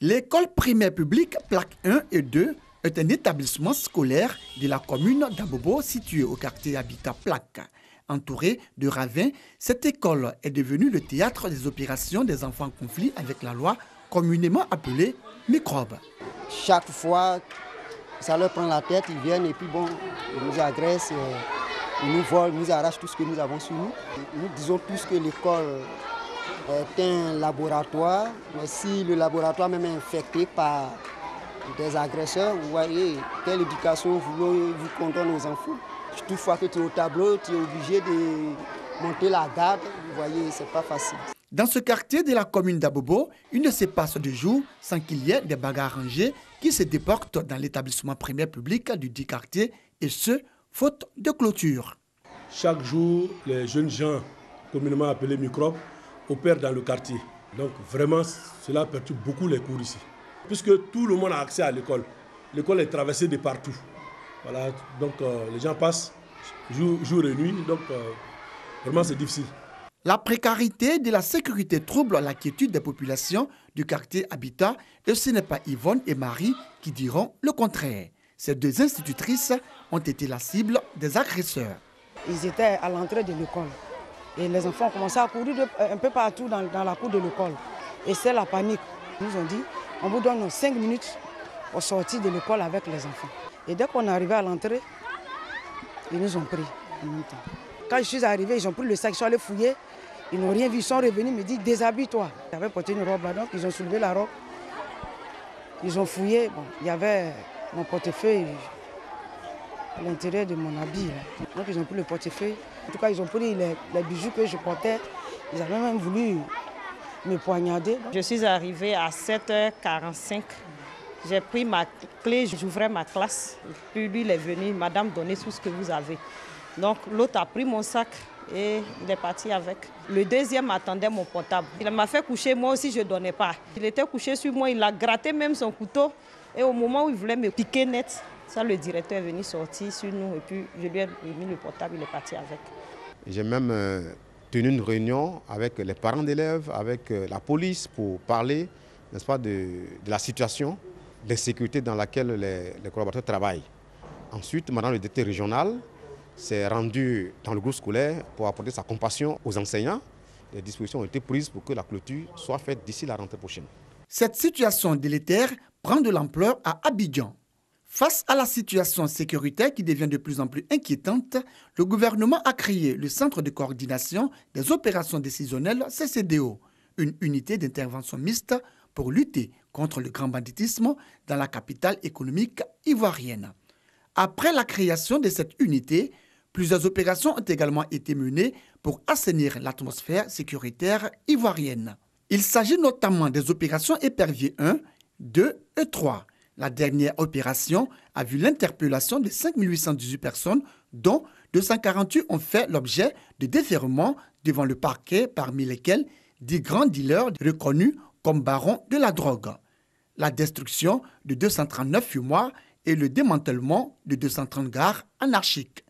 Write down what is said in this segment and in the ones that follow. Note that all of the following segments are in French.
L'école primaire publique Plaque 1 et 2 est un établissement scolaire de la commune d'Abobo situé au quartier Habitat Plaque. Entourée de ravins, cette école est devenue le théâtre des opérations des enfants en conflit avec la loi, communément appelée microbe. Chaque fois, ça leur prend la tête, ils viennent et puis bon, ils nous agressent, ils nous volent, ils nous arrachent tout ce que nous avons sur nous. Nous disons tous que l'école est un laboratoire, mais si le laboratoire même est infecté par des agresseurs, vous voyez, quelle éducation vous condamnez aux enfants? Toutefois que tu es au tableau, tu es obligé de monter la garde, vous voyez, c'est pas facile. Dans ce quartier de la commune d'Abobo, il ne se passe de jour sans qu'il y ait des bagarres rangées qui se déportent dans l'établissement primaire public du dit quartier, et ce, faute de clôture. Chaque jour, les jeunes gens, communément appelés microbes, opèrent dans le quartier. Donc vraiment, cela perturbe beaucoup les cours ici. Puisque tout le monde a accès à l'école. L'école est traversée de partout. Voilà, donc les gens passent jour et nuit, donc vraiment c'est difficile. La précarité de la sécurité trouble la quiétude des populations du quartier Habitat, et ce n'est pas Yvonne et Marie qui diront le contraire. Ces deux institutrices ont été la cible des agresseurs. Ils étaient à l'entrée de l'école et les enfants ont commencé à courir un peu partout dans la cour de l'école. Et c'est la panique. Ils nous ont dit, on vous donne 5 minutes pour sortir de l'école avec les enfants. Et dès qu'on est arrivé à l'entrée, ils nous ont pris en même temps. Quand je suis arrivé, ils ont pris le sac, ils sont allés fouiller. Ils n'ont rien vu, ils sont revenus, ils me disent déshabille-toi. J'avais porté une robe là, donc ils ont soulevé la robe. Ils ont fouillé, bon, il y avait mon portefeuille à l'intérieur de mon habit. Là. Donc ils ont pris le portefeuille. En tout cas, ils ont pris les bijoux que je portais. Ils avaient même voulu me poignarder. Je suis arrivée à 7h45. J'ai pris ma clé, j'ouvrais ma classe. Puis lui, il est venu, madame, donnez tout ce que vous avez. Donc l'autre a pris mon sac et il est parti avec. Le deuxième attendait mon portable. Il m'a fait coucher, moi aussi je ne donnais pas. Il était couché sur moi, il a gratté même son couteau. Et au moment où il voulait me piquer net, ça, le directeur est venu sortir sur nous et puis je lui ai mis le portable, il est parti avec. J'ai même tenu une réunion avec les parents d'élèves, avec la police pour parler, n'est-ce pas, de la situation de sécurité dans laquelle les collaborateurs travaillent. Ensuite, madame le directeur régional s'est rendu dans le groupe scolaire pour apporter sa compassion aux enseignants. Les dispositions ont été prises pour que la clôture soit faite d'ici la rentrée prochaine. Cette situation délétère prend de l'ampleur à Abidjan. Face à la situation sécuritaire qui devient de plus en plus inquiétante, le gouvernement a créé le Centre de coordination des opérations décisionnelles CCDO, une unité d'intervention mixte pour lutter contre le grand banditisme dans la capitale économique ivoirienne. Après la création de cette unité, plusieurs opérations ont également été menées pour assainir l'atmosphère sécuritaire ivoirienne. Il s'agit notamment des opérations Épervier 1, 2 et 3. La dernière opération a vu l'interpellation de 5 818 personnes, dont 248 ont fait l'objet de déferrements devant le parquet, parmi lesquels 10 grands dealers reconnus comme barons de la drogue. La destruction de 239 fumoirs et le démantèlement de 230 gares anarchiques.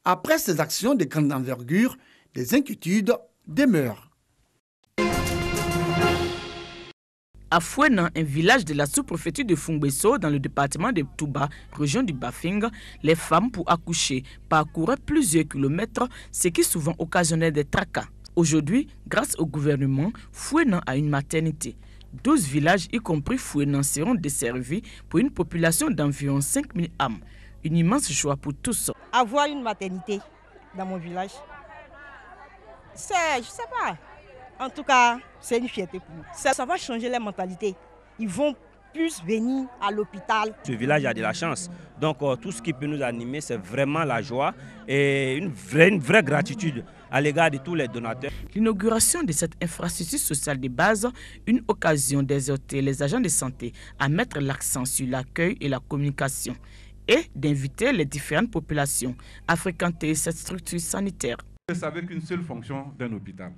Après ces actions de grande envergure, des inquiétudes demeurent. À Fouenan, un village de la sous-préfecture de Fungbeso dans le département de Touba, région du Bafing, les femmes pour accoucher parcouraient plusieurs kilomètres, ce qui souvent occasionnait des tracas. Aujourd'hui, grâce au gouvernement, Fouenan a une maternité. 12 villages, y compris Fouenan, seront desservis pour une population d'environ 5000 âmes. Une immense joie pour tous. Avoir une maternité dans mon village, je sais pas. En tout cas, c'est une fierté pour nous. Ça va changer les mentalités. Ils vont plus venir à l'hôpital. Ce village a de la chance. Donc tout ce qui peut nous animer, c'est vraiment la joie et une vraie gratitude à l'égard de tous les donateurs. L'inauguration de cette infrastructure sociale de base, une occasion d'exhorter les agents de santé à mettre l'accent sur l'accueil et la communication et d'inviter les différentes populations à fréquenter cette structure sanitaire. Vous savez qu'une seule fonction d'un hôpital,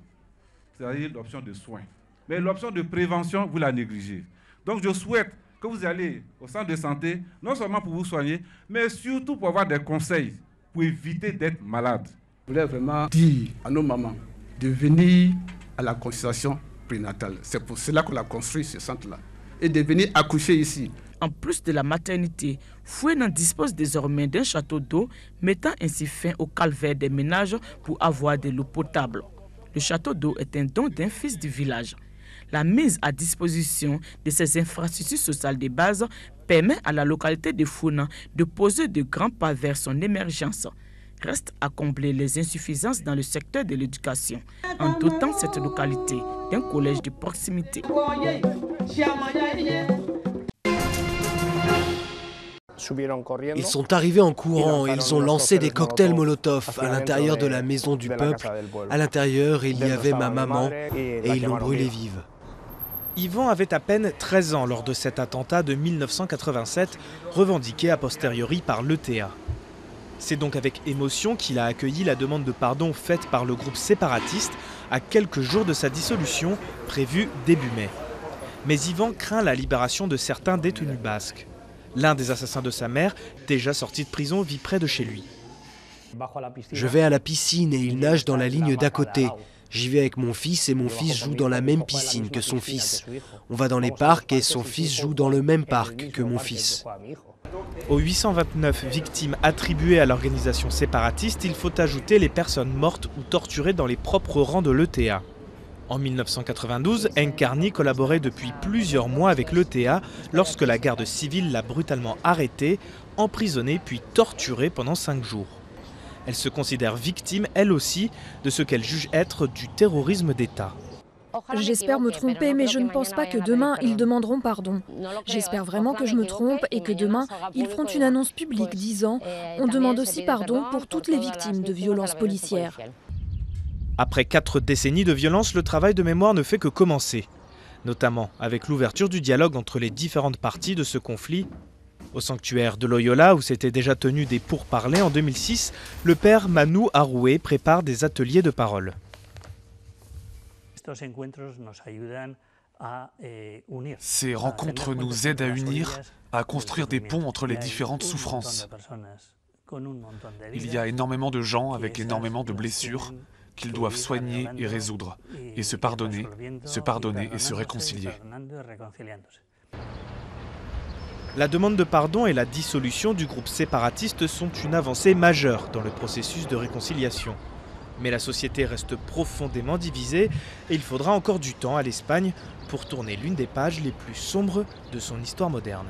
c'est-à-dire l'option de soins. Mais l'option de prévention, vous la négligez. Donc je souhaite que vous allez au centre de santé, non seulement pour vous soigner, mais surtout pour avoir des conseils, pour éviter d'être malade. Je voulais vraiment dire à nos mamans de venir à la consultation prénatale. C'est pour cela qu'on a construit ce centre-là. et de venir accoucher ici. En plus de la maternité, Fouenan dispose désormais d'un château d'eau, mettant ainsi fin au calvaire des ménages pour avoir de l'eau potable. Le château d'eau est un don d'un fils du village. La mise à disposition de ces infrastructures sociales de base permet à la localité de Fouenan de poser de grands pas vers son émergence. Reste à combler les insuffisances dans le secteur de l'éducation, en dotant cette localité d'un collège de proximité. Ils sont arrivés en courant et ils ont lancé des cocktails Molotov à l'intérieur de la maison du peuple. À l'intérieur, il y avait ma maman et ils l'ont brûlée vive. Yvan avait à peine 13 ans lors de cet attentat de 1987, revendiqué a posteriori par l'ETA. C'est donc avec émotion qu'il a accueilli la demande de pardon faite par le groupe séparatiste à quelques jours de sa dissolution, prévue début mai. Mais Yvan craint la libération de certains détenus basques. L'un des assassins de sa mère, déjà sorti de prison, vit près de chez lui. Je vais à la piscine et il nage dans la ligne d'à côté. J'y vais avec mon fils et mon fils joue dans la même piscine que son fils. On va dans les parcs et son fils joue dans le même parc que mon fils. Aux 829 victimes attribuées à l'organisation séparatiste, il faut ajouter les personnes mortes ou torturées dans les propres rangs de l'ETA. En 1992, Encarni collaborait depuis plusieurs mois avec l'ETA lorsque la garde civile l'a brutalement arrêté, emprisonné puis torturé pendant 5 jours. Elle se considère victime, elle aussi, de ce qu'elle juge être du terrorisme d'État. J'espère me tromper, mais je ne pense pas que demain, ils demanderont pardon. J'espère vraiment que je me trompe et que demain, ils feront une annonce publique disant « On demande aussi pardon pour toutes les victimes de violences policières ». Après 4 décennies de violence, le travail de mémoire ne fait que commencer. Notamment avec l'ouverture du dialogue entre les différentes parties de ce conflit. Au sanctuaire de Loyola, où s'étaient déjà tenus des pourparlers en 2006, le père Manu Aroué prépare des ateliers de parole. Ces rencontres nous aident à unir, à construire des ponts entre les différentes souffrances. Il y a énormément de gens avec énormément de blessures qu'ils doivent soigner et résoudre, et se pardonner et se réconcilier. La demande de pardon et la dissolution du groupe séparatiste sont une avancée majeure dans le processus de réconciliation. Mais la société reste profondément divisée et il faudra encore du temps à l'Espagne pour tourner l'une des pages les plus sombres de son histoire moderne.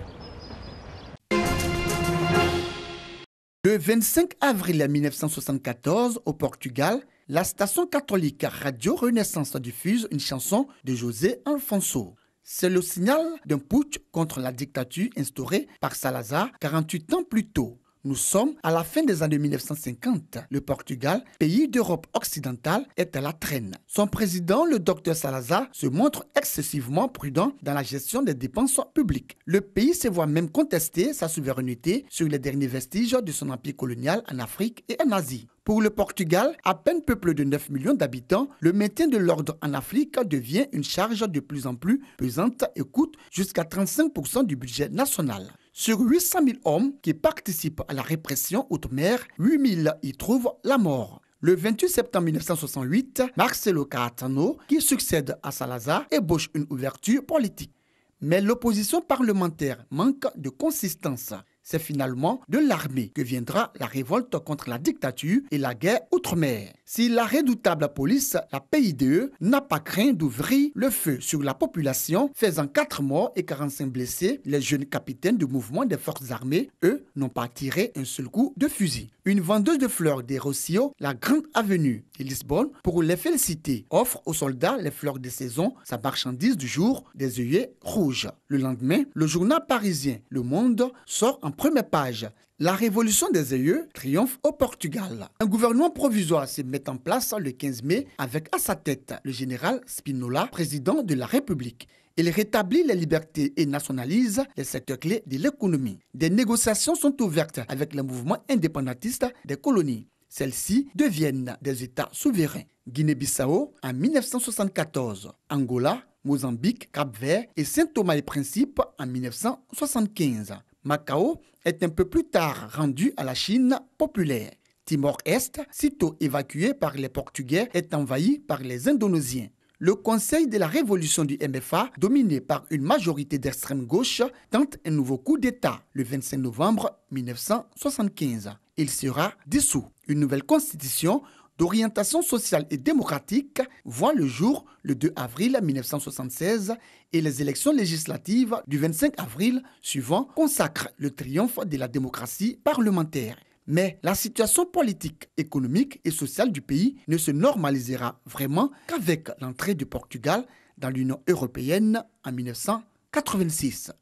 Le 25 avril 1974, au Portugal, la station catholique Radio Renaissance diffuse une chanson de José Alfonso. C'est le signal d'un putsch contre la dictature instaurée par Salazar 48 ans plus tôt. Nous sommes à la fin des années 1950. Le Portugal, pays d'Europe occidentale, est à la traîne. Son président, le docteur Salazar, se montre excessivement prudent dans la gestion des dépenses publiques. Le pays se voit même contester sa souveraineté sur les derniers vestiges de son empire colonial en Afrique et en Asie. Pour le Portugal, à peine peuplé de 9 millions d'habitants, le maintien de l'ordre en Afrique devient une charge de plus en plus pesante et coûte jusqu'à 35% du budget national. Sur 800 000 hommes qui participent à la répression outre-mer, 8 000 y trouvent la mort. Le 28 septembre 1968, Marcelo Caetano, qui succède à Salazar, ébauche une ouverture politique. Mais l'opposition parlementaire manque de consistance. C'est finalement de l'armée que viendra la révolte contre la dictature et la guerre outre-mer. Si la redoutable police, la PIDE, n'a pas craint d'ouvrir le feu sur la population, faisant 4 morts et 45 blessés, les jeunes capitaines du mouvement des forces armées, eux, n'ont pas tiré un seul coup de fusil. Une vendeuse de fleurs des Rocio, la grande avenue de Lisbonne, pour les féliciter, offre aux soldats les fleurs de saison, sa marchandise du jour, des œillets rouges. Le lendemain, le journal parisien Le Monde sort en première page. La révolution des œillets triomphe au Portugal. Un gouvernement provisoire se met en place le 15 mai avec à sa tête le général Spinola, président de la République. Il rétablit les libertés et nationalise les secteurs clés de l'économie. Des négociations sont ouvertes avec le mouvement indépendantiste des colonies. Celles-ci deviennent des États souverains. Guinée-Bissau en 1974, Angola, Mozambique, Cap-Vert et Saint-Thomas-et-Principe en 1975. Macao est un peu plus tard rendu à la Chine populaire. Timor-Est, sitôt évacué par les Portugais, est envahi par les Indonésiens. le Conseil de la Révolution du MFA, dominé par une majorité d'extrême gauche, tente un nouveau coup d'État le 25 novembre 1975. Il sera dissous. Une nouvelle constitution d'orientation sociale et démocratique voit le jour le 2 avril 1976 et les élections législatives du 25 avril suivant consacrent le triomphe de la démocratie parlementaire. Mais la situation politique, économique et sociale du pays ne se normalisera vraiment qu'avec l'entrée du Portugal dans l'Union européenne en 1986.